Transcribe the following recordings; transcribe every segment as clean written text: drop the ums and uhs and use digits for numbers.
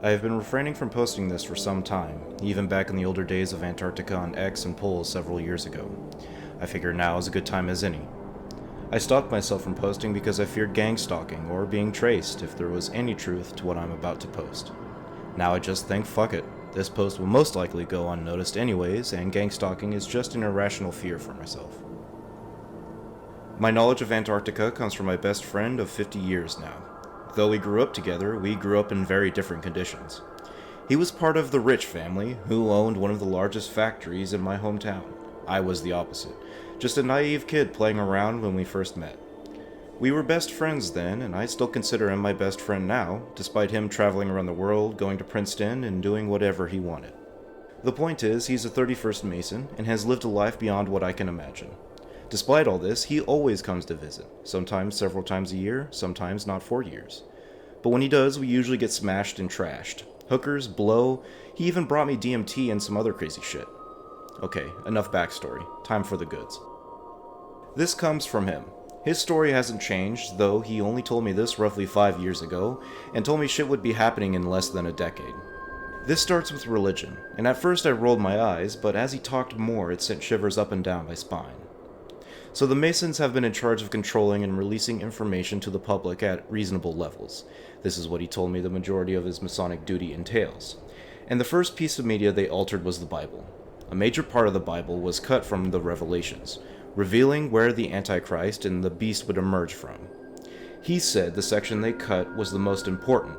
I have been refraining from posting this for some time, even back in the older days of Antarctica on X and polls several years ago. I figure now is a good time as any. I stopped myself from posting because I feared gang stalking or being traced if there was any truth to what I'm about to post. Now I just think, fuck it, this post will most likely go unnoticed anyways, and gang stalking is just an irrational fear for myself. My knowledge of Antarctica comes from my best friend of 50 years now. Though we grew up together, we grew up in very different conditions. He was part of the rich family, who owned one of the largest factories in my hometown. I was the opposite, just a naive kid playing around when we first met. We were best friends then, and I still consider him my best friend now, despite him traveling around the world, going to Princeton, and doing whatever he wanted. The point is, he's a 31st Mason, and has lived a life beyond what I can imagine. Despite all this, he always comes to visit, sometimes several times a year, sometimes not for years. But when he does, we usually get smashed and trashed. Hookers, blow, he even brought me DMT and some other crazy shit. Okay, enough backstory. Time for the goods. This comes from him. His story hasn't changed, though he only told me this roughly 5 years ago, and told me shit would be happening in less than a decade. This starts with religion, and at first I rolled my eyes, but as he talked more, it sent shivers up and down my spine. So the Masons have been in charge of controlling and releasing information to the public at reasonable levels. This is what he told me the majority of his Masonic duty entails. And the first piece of media they altered was the Bible. A major part of the Bible was cut from the Revelations, revealing where the Antichrist and the beast would emerge from. He said the section they cut was the most important.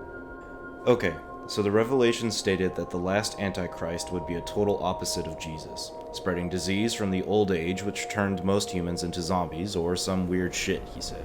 Okay, so the Revelations stated that the last Antichrist would be a total opposite of Jesus, spreading disease from the old age which turned most humans into zombies or some weird shit, he said.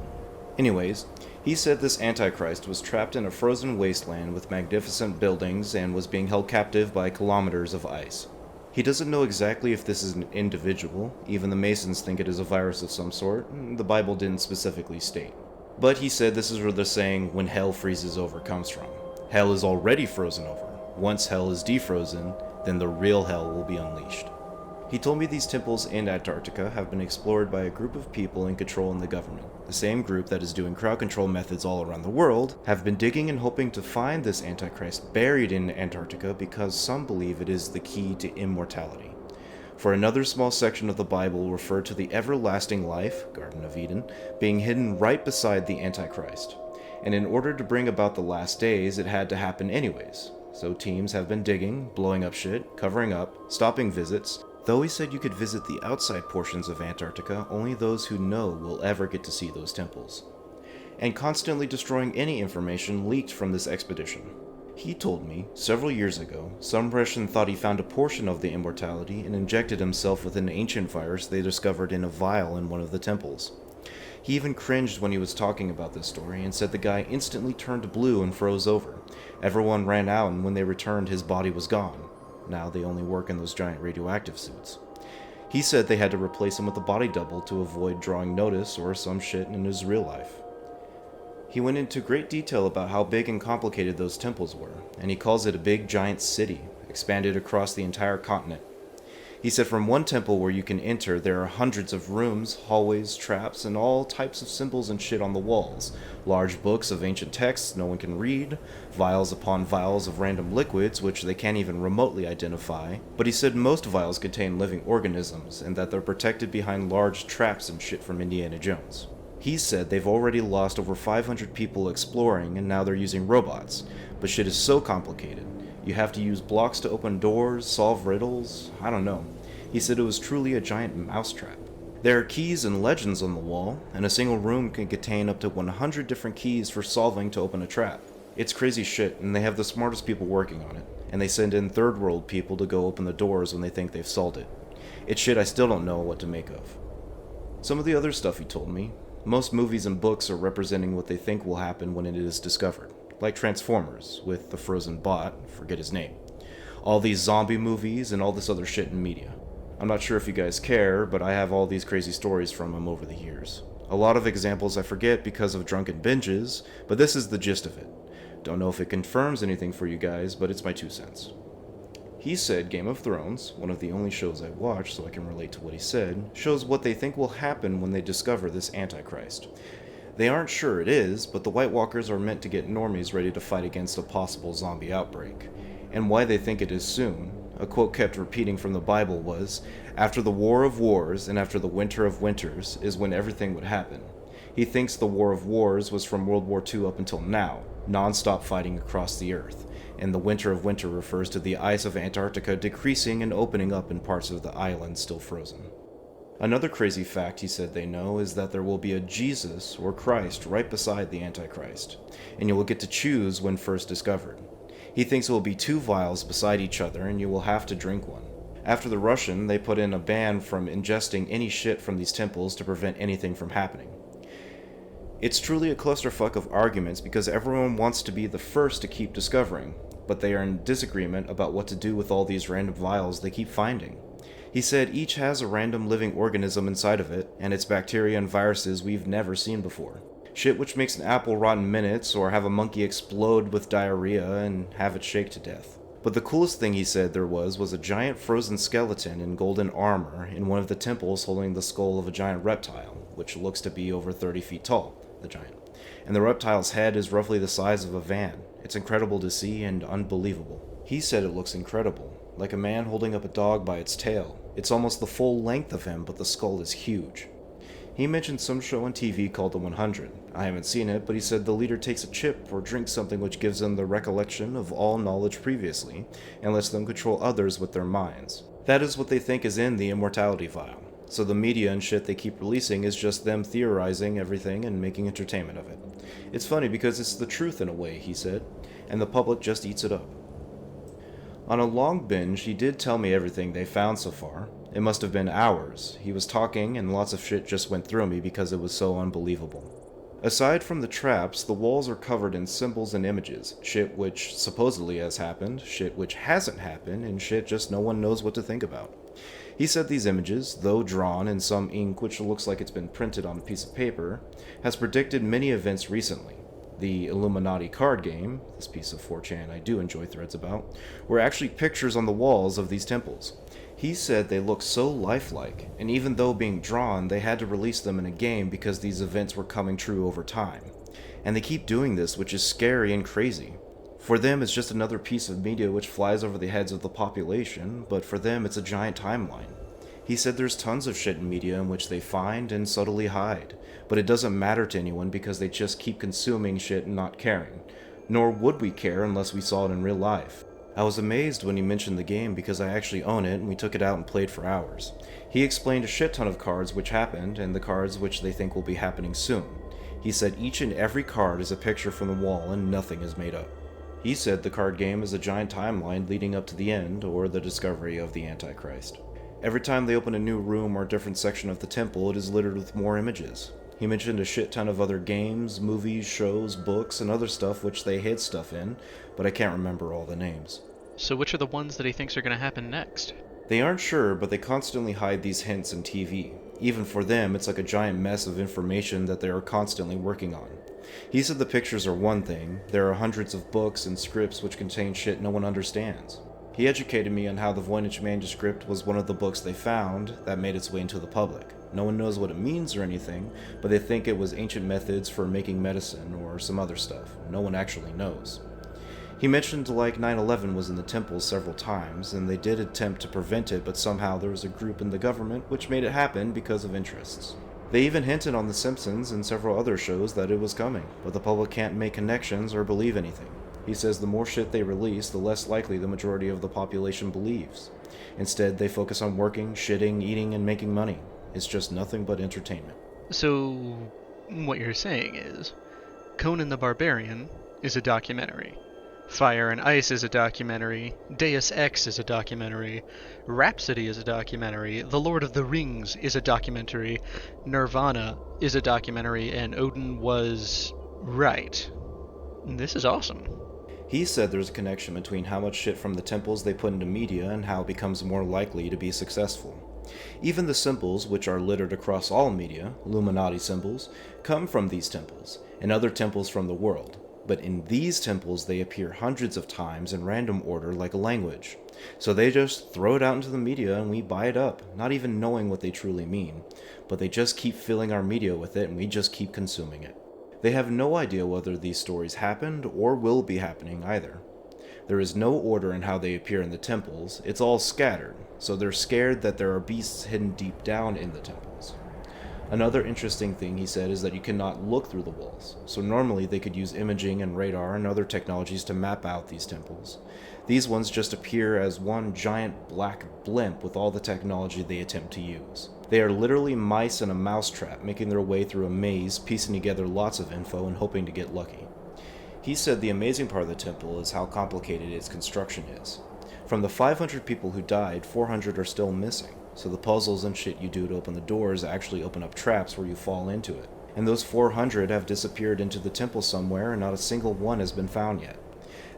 Anyways, he said this Antichrist was trapped in a frozen wasteland with magnificent buildings and was being held captive by kilometers of ice. He doesn't know exactly if this is an individual, even the Masons think it is a virus of some sort, the Bible didn't specifically state. But he said this is where the saying, when hell freezes over, comes from. Hell is already frozen over. Once hell is defrozen, then the real hell will be unleashed. He told me these temples in Antarctica have been explored by a group of people in control in the government. The same group that is doing crowd control methods all around the world have been digging and hoping to find this Antichrist buried in Antarctica because some believe it is the key to immortality. For another small section of the Bible referred to the everlasting life, Garden of Eden, being hidden right beside the Antichrist. And in order to bring about the last days, it had to happen anyways. So teams have been digging, blowing up shit, covering up, stopping visits. Though he said you could visit the outside portions of Antarctica, only those who know will ever get to see those temples. And constantly destroying any information leaked from this expedition. He told me, several years ago, some Russian thought he found a portion of the immortality and injected himself with an ancient virus they discovered in a vial in one of the temples. He even cringed when he was talking about this story and said the guy instantly turned blue and froze over. Everyone ran out, and when they returned, his body was gone. Now they only work in those giant radioactive suits. He said they had to replace him with a body double to avoid drawing notice or some shit in his real life. He went into great detail about how big and complicated those temples were, and he calls it a big giant city, expanded across the entire continent. He said from one temple where you can enter, there are hundreds of rooms, hallways, traps, and all types of symbols and shit on the walls. Large books of ancient texts no one can read, vials upon vials of random liquids which they can't even remotely identify. But he said most vials contain living organisms, and that they're protected behind large traps and shit from Indiana Jones. He said they've already lost over 500 people exploring, and now they're using robots. But shit is so complicated. You have to use blocks to open doors, solve riddles, I don't know. He said it was truly a giant mousetrap. There are keys and legends on the wall, and a single room can contain up to 100 different keys for solving to open a trap. It's crazy shit, and they have the smartest people working on it, and they send in third world people to go open the doors when they think they've solved it. It's shit I still don't know what to make of. Some of the other stuff he told me, most movies and books are representing what they think will happen when it is discovered. Like Transformers, with the frozen bot, forget his name. All these zombie movies and all this other shit in media. I'm not sure if you guys care, but I have all these crazy stories from him over the years. A lot of examples I forget because of drunken binges, but this is the gist of it. Don't know if it confirms anything for you guys, but it's my 2 cents. He said Game of Thrones, one of the only shows I watch so I can relate to what he said, shows what they think will happen when they discover this Antichrist. They aren't sure it is, but the White Walkers are meant to get normies ready to fight against a possible zombie outbreak. And why they think it is soon, a quote kept repeating from the Bible was, "After the war of wars and after the winter of winters is when everything would happen." He thinks the war of wars was from World War II up until now, non-stop fighting across the earth, and the winter of winter refers to the ice of Antarctica decreasing and opening up in parts of the island still frozen. Another crazy fact he said they know is that there will be a Jesus or Christ right beside the Antichrist, and you will get to choose when first discovered. He thinks it will be 2 vials beside each other and you will have to drink one. After the Russian, they put in a ban from ingesting any shit from these temples to prevent anything from happening. It's truly a clusterfuck of arguments because everyone wants to be the first to keep discovering, but they are in disagreement about what to do with all these random vials they keep finding. He said each has a random living organism inside of it, and it's bacteria and viruses we've never seen before. Shit which makes an apple rot in minutes, or have a monkey explode with diarrhea and have it shake to death. But the coolest thing he said there was a giant frozen skeleton in golden armor in one of the temples holding the skull of a giant reptile, which looks to be over 30 feet tall, the giant. And the reptile's head is roughly the size of a van. It's incredible to see and unbelievable. He said it looks incredible, like a man holding up a dog by its tail. It's almost the full length of him, but the skull is huge. He mentioned some show on TV called The 100. I haven't seen it, but he said the leader takes a chip or drinks something which gives them the recollection of all knowledge previously, and lets them control others with their minds. That is what they think is in the immortality vial. So the media and shit they keep releasing is just them theorizing everything and making entertainment of it. It's funny because it's the truth in a way, he said, and the public just eats it up. On a long binge, he did tell me everything they found so far. It must have been hours. He was talking and lots of shit just went through me because it was so unbelievable. Aside from the traps, the walls are covered in symbols and images, shit which supposedly has happened, shit which hasn't happened, and shit just no one knows what to think about. He said these images, though drawn in some ink which looks like it's been printed on a piece of paper, has predicted many events recently. The Illuminati card game, this piece of 4Chan I do enjoy threads about, were actually pictures on the walls of these temples. He said they look so lifelike, and even though being drawn, they had to release them in a game because these events were coming true over time. And they keep doing this, which is scary and crazy. For them, it's just another piece of media which flies over the heads of the population, but for them, it's a giant timeline. He said there's tons of shit in media in which they find and subtly hide, but it doesn't matter to anyone because they just keep consuming shit and not caring. Nor would we care unless we saw it in real life. I was amazed when he mentioned the game because I actually own it and we took it out and played for hours. He explained a shit ton of cards which happened and the cards which they think will be happening soon. He said each and every card is a picture from the wall and nothing is made up. He said the card game is a giant timeline leading up to the end or the discovery of the Antichrist. Every time they open a new room or different section of the temple, it is littered with more images. He mentioned a shit ton of other games, movies, shows, books, and other stuff which they hid stuff in, but I can't remember all the names. So which are the ones that he thinks are going to happen next? They aren't sure, but they constantly hide these hints in TV. Even for them, it's like a giant mess of information that they are constantly working on. He said the pictures are one thing, there are hundreds of books and scripts which contain shit no one understands. He educated me on how the Voynich manuscript was one of the books they found that made its way into the public. No one knows what it means or anything, but they think it was ancient methods for making medicine or some other stuff. No one actually knows. He mentioned like 9/11 was in the temples several times, and they did attempt to prevent it, but somehow there was a group in the government which made it happen because of interests. They even hinted on The Simpsons and several other shows that it was coming, but the public can't make connections or believe anything. He says the more shit they release, the less likely the majority of the population believes. Instead, they focus on working, shitting, eating, and making money. It's just nothing but entertainment. So, what you're saying is, Conan the Barbarian is a documentary. Fire and Ice is a documentary. Deus Ex is a documentary. Rhapsody is a documentary. The Lord of the Rings is a documentary. Nirvana is a documentary, and Odin was right. This is awesome. He said there's a connection between how much shit from the temples they put into media and how it becomes more likely to be successful. Even the symbols, which are littered across all media, Illuminati symbols, come from these temples, and other temples from the world. But in these temples, they appear hundreds of times in random order like a language. So they just throw it out into the media and we buy it up, not even knowing what they truly mean. But they just keep filling our media with it and we just keep consuming it. They have no idea whether these stories happened or will be happening either. There is no order in how they appear in the temples, it's all scattered, so they're scared that there are beasts hidden deep down in the temples. Another interesting thing he said is that you cannot look through the walls, so normally they could use imaging and radar and other technologies to map out these temples. These ones just appear as one giant black blimp with all the technology they attempt to use. They are literally mice in a mousetrap making their way through a maze, piecing together lots of info and hoping to get lucky. He said the amazing part of the temple is how complicated its construction is. From the 500 people who died, 400 are still missing. So the puzzles and shit you do to open the doors actually open up traps where you fall into it. And those 400 have disappeared into the temple somewhere and not a single one has been found yet.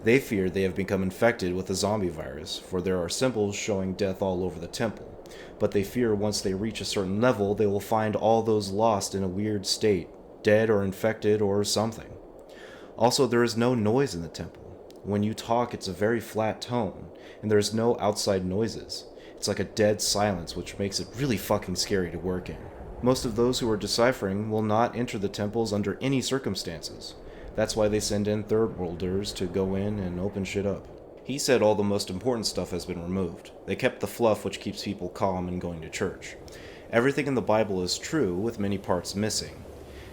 They fear they have become infected with the zombie virus, for there are symbols showing death all over the temple. But they fear once they reach a certain level, they will find all those lost in a weird state, dead or infected or something. Also, there is no noise in the temple. When you talk, it's a very flat tone, and there is no outside noises. It's like a dead silence, which makes it really fucking scary to work in. Most of those who are deciphering will not enter the temples under any circumstances. That's why they send in third worlders to go in and open shit up. He said all the most important stuff has been removed. They kept the fluff which keeps people calm and going to church. Everything in the Bible is true, with many parts missing.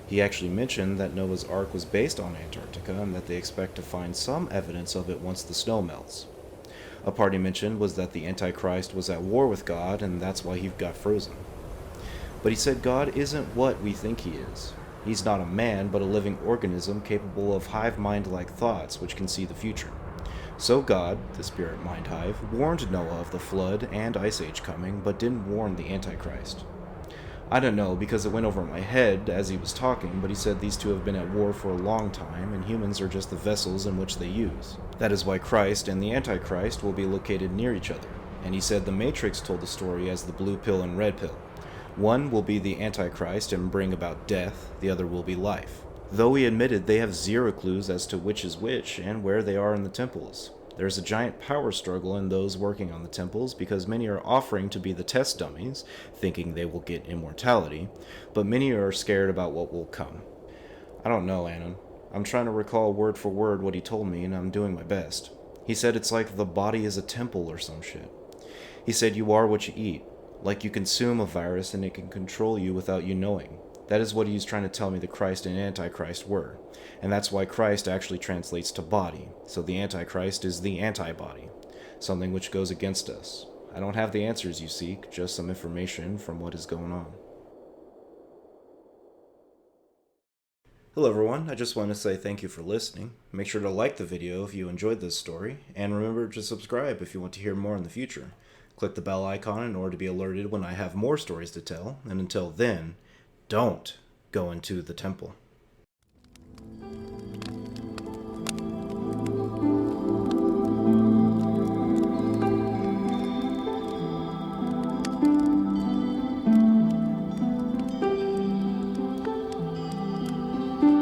He actually mentioned that Noah's Ark was based on Antarctica and that they expect to find some evidence of it once the snow melts. A part he mentioned was that the Antichrist was at war with God and that's why he got frozen. But he said God isn't what we think he is. He's not a man, but a living organism capable of hive mind-like thoughts which can see the future. So God, the spirit mind hive, warned Noah of the flood and ice age coming, but didn't warn the Antichrist. I don't know, because it went over my head as he was talking, but he said these two have been at war for a long time, and humans are just the vessels in which they use. That is why Christ and the Antichrist will be located near each other, and he said the Matrix told the story as the blue pill and red pill. One will be the Antichrist and bring about death, the other will be life. Though he admitted they have zero clues as to which is which and where they are in the temples. There's a giant power struggle in those working on the temples because many are offering to be the test dummies, thinking they will get immortality, but many are scared about what will come. I don't know, Anna. I'm trying to recall word for word what he told me and I'm doing my best. He said it's like the body is a temple or some shit. He said you are what you eat, like you consume a virus and it can control you without you knowing. That is what he's trying to tell me the Christ and Antichrist were. And that's why Christ actually translates to body, so the Antichrist is the antibody, something which goes against us. I don't have the answers you seek, just some information from what is going on. Hello everyone, I just want to say thank you for listening. Make sure to like the video if you enjoyed this story, and remember to subscribe if you want to hear more in the future. Click the bell icon in order to be alerted when I have more stories to tell, and until then, don't go into the temple.